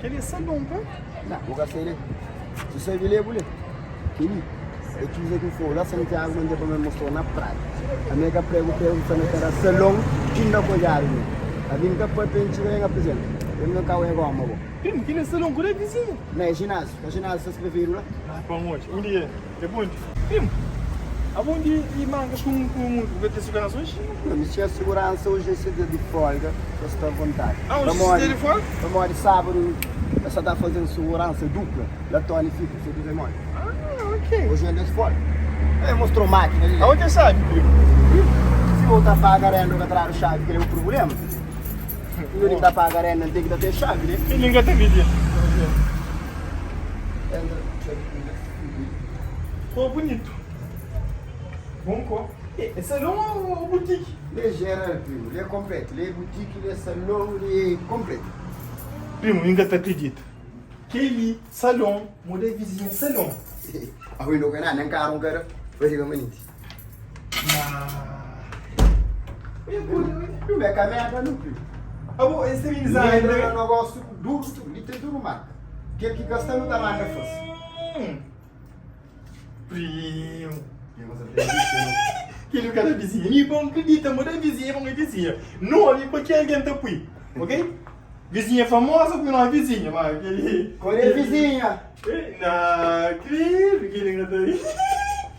Aquele salão, pá. Não, vou gastar ele. Se você vir ele, ele. Eu quis dizer que foi lá, Santiago, mas depois me mostrou na praia. A minha prego, que era salão, tinha colhado. A minha capaz de chegar em apresento. Eu não caio em goma. Primo, aquele salão, qual é a vizinha? Não é ginásio. A ginásio se escreveram lá. Ah, para onde? Onde é? É bom. Primo, aonde e mangas com vai ter segurança hoje? Não tinha segurança hoje, esse dia de folga, eu estou à vontade. Ah, hoje é dia de folga? Vamos sábado, eu só está fazendo segurança dupla. Lá Tony fica, se dizer mais. Ah, ok. Hoje é dia de folga. Ele mostrou máquina ali. Aonde sabe, primo? Se voltar para a garena, não vai chave, que ele é o problema. E ele está para a garena, tem que ter chave, né? Ele ainda tem vídeo. Pô, bonito. Bom cor. É salão ou boutique? Ele é geral, primo. Ele é completo. Ele é boutique, ele é salão, ele é completo. Primo, ainda te acredito. Aquele salão, muda a vizinha salão. A rua não é nem caro, cara. Foi realmente. Primo, é caminhada, não, primo. Ah, bom, esse é Ele é design. um negócio duro, ele tem duro, marca. Aquele que gasta não dá marca fácil. Primo. Aquele cara da vizinha. E bom, acredita, muda a vizinha, bom, a vizinha. Não, ali para que alguém tá põe. Ok? Vizinha famosa, porque não é vizinha, mas aquele. Qual é a vizinha? Não, creio, aquele ainda tá aí.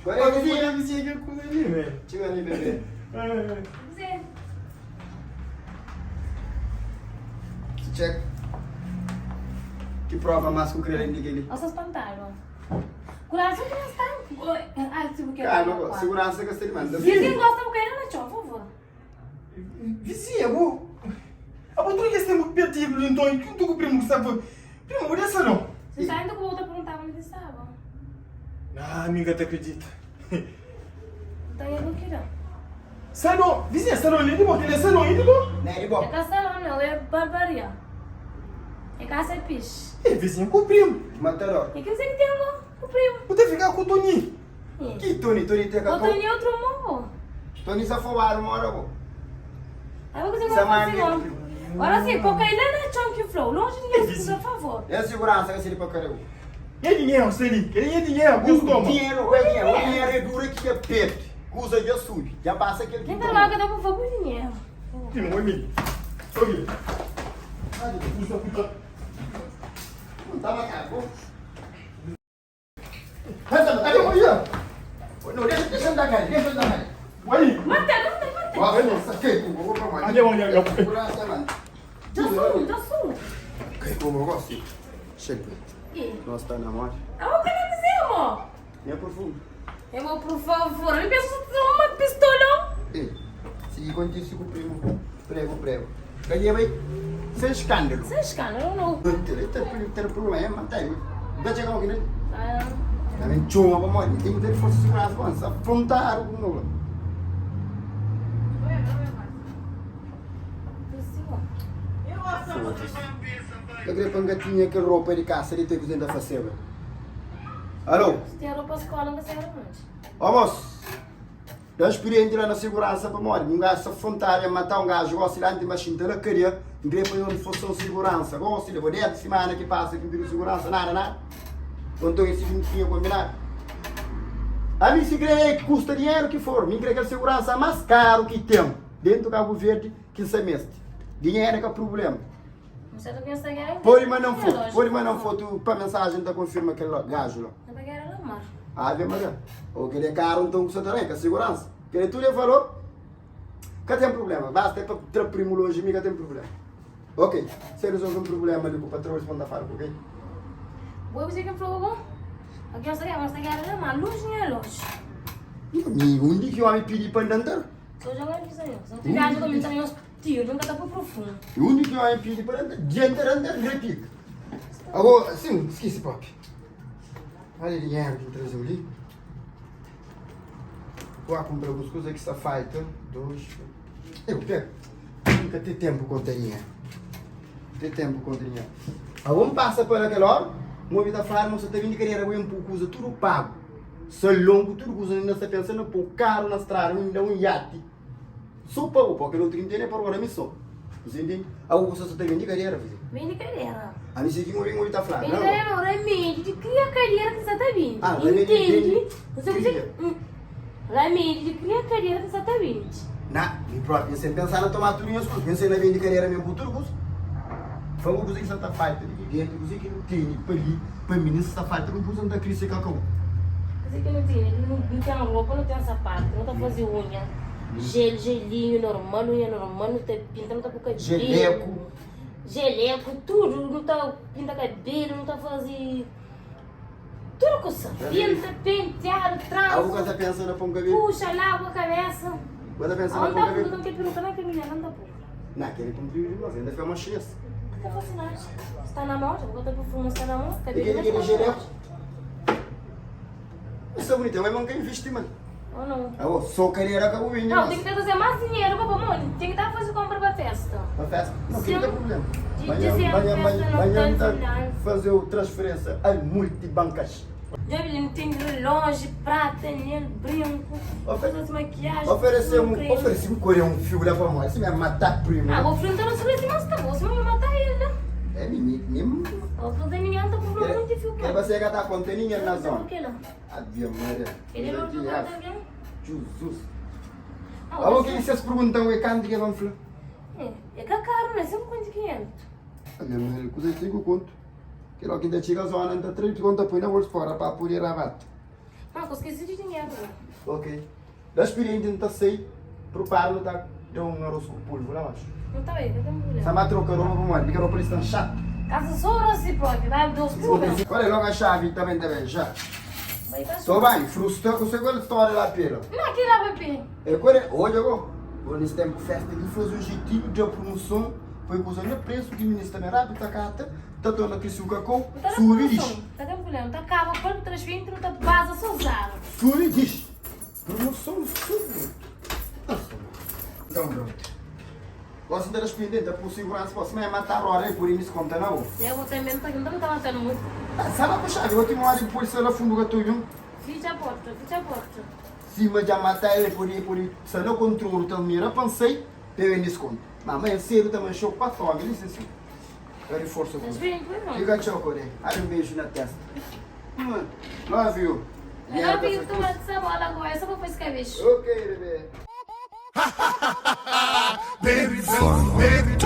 Qual é a vizinha? A vizinha que eu cuido ali, velho. Chega ali, bebê. Zé, Check. Que prova mais que o crente ali? ao seu espantalho. Coração que não está. Ai, se você Calma, segurança que você manda. Vizinho gosta porque ele não te por favor. Vizinha, vou. A outra vez tem muito perdido, então, e tu que o primo sabe. Primo, olha só não. Você está indo com outra perguntar onde estava. Ah, amiga, te acredita. Então eu não quero. Salão, vizinha, salão ali, bom, aquele salão ali, bom. Não é de É bom. castelão, não, é barbaria. É caça e piche. É, vizinha, com o primo. Matador. E quem sei que tem o primo? Vou ter que ficar com o Toninho. Que Tony tem que O Tony é outro morro. Tony se afobaram uma hora, bom. Aí eu vou conseguir Samar, uma coisa. Agora sim, porque ele não é chunky flow. Longe de mim, por favor. É a segurança que você para caramba. É dinheiro, Celi. Ele é dinheiro, costuma. Dinheiro é duro que é perto. Usa de sube. Já passa aquele que Quem tá lá que dá por favor dinheiro? Primo, Emílio. Sorri. Usa, puta. Não tá na cara, pô. Olha, não, deixa eu andar, cara. Deixa eu andar, cara. Aí. Mata, mata. Olha, saquei, pô. Vou pra mais. Olha, olha. Segurança, mano. Já sou. Ok, como eu gosto. Chega. E? Nós tá na morte. Aonde que eu dizer, amor? Nem por fundo. Irmão, por favor, eu penso que uma pistolão. Ei, se contigo com o primo, prego. Ganhei bem. Sem escândalo. Sem escândalo, não. Ter problema, tem. Não chega aqui, né? Ah, Também chuma pra morrer. Tem que ter força de segurança para se afrontar o novo. Eu queria para um gatinho que roupa de caça e tem que usar da faceba. Alô? se tem roupa escola, não sei onde. Vamos! Eu experiente lá na segurança para morrer. Um gajo se afrontar e matar um gajo, gosto de lá de machine, eu queria. Não queria para onde fosse a segurança. Gosto de levar 10 semanas que passa que não tem segurança, nada. Então esse não tinha combinado. A mim se crê que custa dinheiro que for. Me crê que a segurança é mais caro que tem dentro do Cabo Verde que semestre. Dinheiro é que é o problema. Não sei do que você quer. Pode mas não foto para mensagem da confirma aquele gajo lá. Não vai querer amar. Ave Maria. Ou que ele é caro, então custa também, que a segurança. Que ele tudo é valor. Que tem problema. Basta para ter primo longe, que tem problema. Ok. Se resolve um problema ali, o patrão responde a fala, ok? Vou dizer que falou. Aqui eu sei que você quer amar. Luz não é luz. Nenhum de que o homem pedir para andar. Só jogar aqui, senhor. Se não tiver como então eu tiro, nunca tá por profundo. O único que o homem pedir para andar, diante andar, repica. Agora, sim, esqueci, papi. Olha dinheiro que traz ali. Vou comprar algumas coisas que está feita. Eu pego. Nunca tem tempo com dinheiro. Tem tempo com dinheiro. Vamos passar por aquela hora. Uma vida farma, você tem que querer um pouco, usa tudo pago. Salão, tudo usa, ainda está pensando por caro na estrada, ainda um iate. Só pago, porque o outro dia é para agora missão. Você entende? A você só tem que vender carreira, vizinho. Vende carreira. A mim sei que muito tá falando. Vende carreira não, remédio de criar carreira que você tá vindo. Ah, remédio de Entende? Você cria. remédio de criar carreira que você tá vindo. Não, e próprio, pensei em pensar na tomar tudo isso, pensei na vender carreira mesmo futuro, você. Foi uma coisa que você tá fazendo de dentro, você que não tem, para mim, você tá fazendo uma coisa da crise cacau. Você que não tem, não tem roupa, não tem sapato, não tá fazendo unha. Gelinho normal, unha normal, não tá pintando, não tá com cabelo. Geleco. Geleco, tudo, não tá pintando cabelo, não tá fazendo. Tudo com isso. Pinta, penteado, A Uga tá trança, pensando para um cabelo. puxa lá com a cabeça. Uga tá pensando Onde para um tá cabelo. não tem peruca, não tem mulher, não dá pouco. Não, aquele cumprir de nós, ainda foi uma chance. Não tá fazendo nada. Está na moto, vou botar perfume, está na moto, E cabelo aquele não geleco. tá Isso é bonito, mas não quer investir, mano. ou não? Ah, só carreira acabou vindo. Não, tem que trazer mais dinheiro para o mundo. Tem que estar fazendo compra para festa. Para festa? Não, que não tem problema. De Amanhã dezembro, tá tá fazer a transferência a multibancas. Já vi, tem relógio, prata, anel, brinco, todas as maquiagens. Ofereci creme. um coreano, um filho lá para nós. Você vai matar primo. Ah, vou enfrentar o silêncio, mas tá bom, você vai matar ele, né? É mesmo. O filho da minha tá com problema de fio. Quer você que tá contendo na zona? Por que não? Havia Maria. Ele não viu nada alguém? Jesus. Ah, Alô, que vocês perguntam o canto que vamos falar? é que é caro, né? Sempre quanto 500. Havia Maria, coisa de 5 conto. Que logo ainda chega a zona, ainda 3 conto, põe na bolsa fora para poder rabato. Ah, eu esqueci de dinheiro. Ok. Da experiência, então sei. Preparo, tá? Deu um horóscopo pulvo, não acho. Não tá aí, cadê a mulher? Essa matroca não vou mais, porque a polícia está chata. Casa só assim, pode, vai dos pulos. Olha logo a chave também, já. Vai pra Só vai, frustrou com a história lá, pera. Não, que lá, bebê. É coisa, hoje agora, nesse tempo festa de fazer um jeitinho de promoção, foi usando o preço que o ministro também rápido, tá cata, tá dando aqui suco com, Tá na sua promoção. diz. Tá com mulher, não tá cava, corpo transferindo, não tá base, só usado. Sua diz. Promoção sua. Nossa, então pronto. Gosto de despender, por segurança, posso me matar a hora aí, por isso conta não. Eu vou também, não tá matando muito. Sabe a puxada, eu vou te mandar de polícia lá fundo que tu viu? Fecha a porta, fecha a porta. Se me já matar ele por aí, se não controlo também, eu pensei, teve desconto. Mas amanhã cedo também show para fome, isso assim. Eu reforço com Transferindo, foi não. Fica tchau, Coré. Olha um beijo na testa. Love you. Eu vi o tomate de sabor agora, só pra fazer cabeça. Ok, bebê. Fun, baby,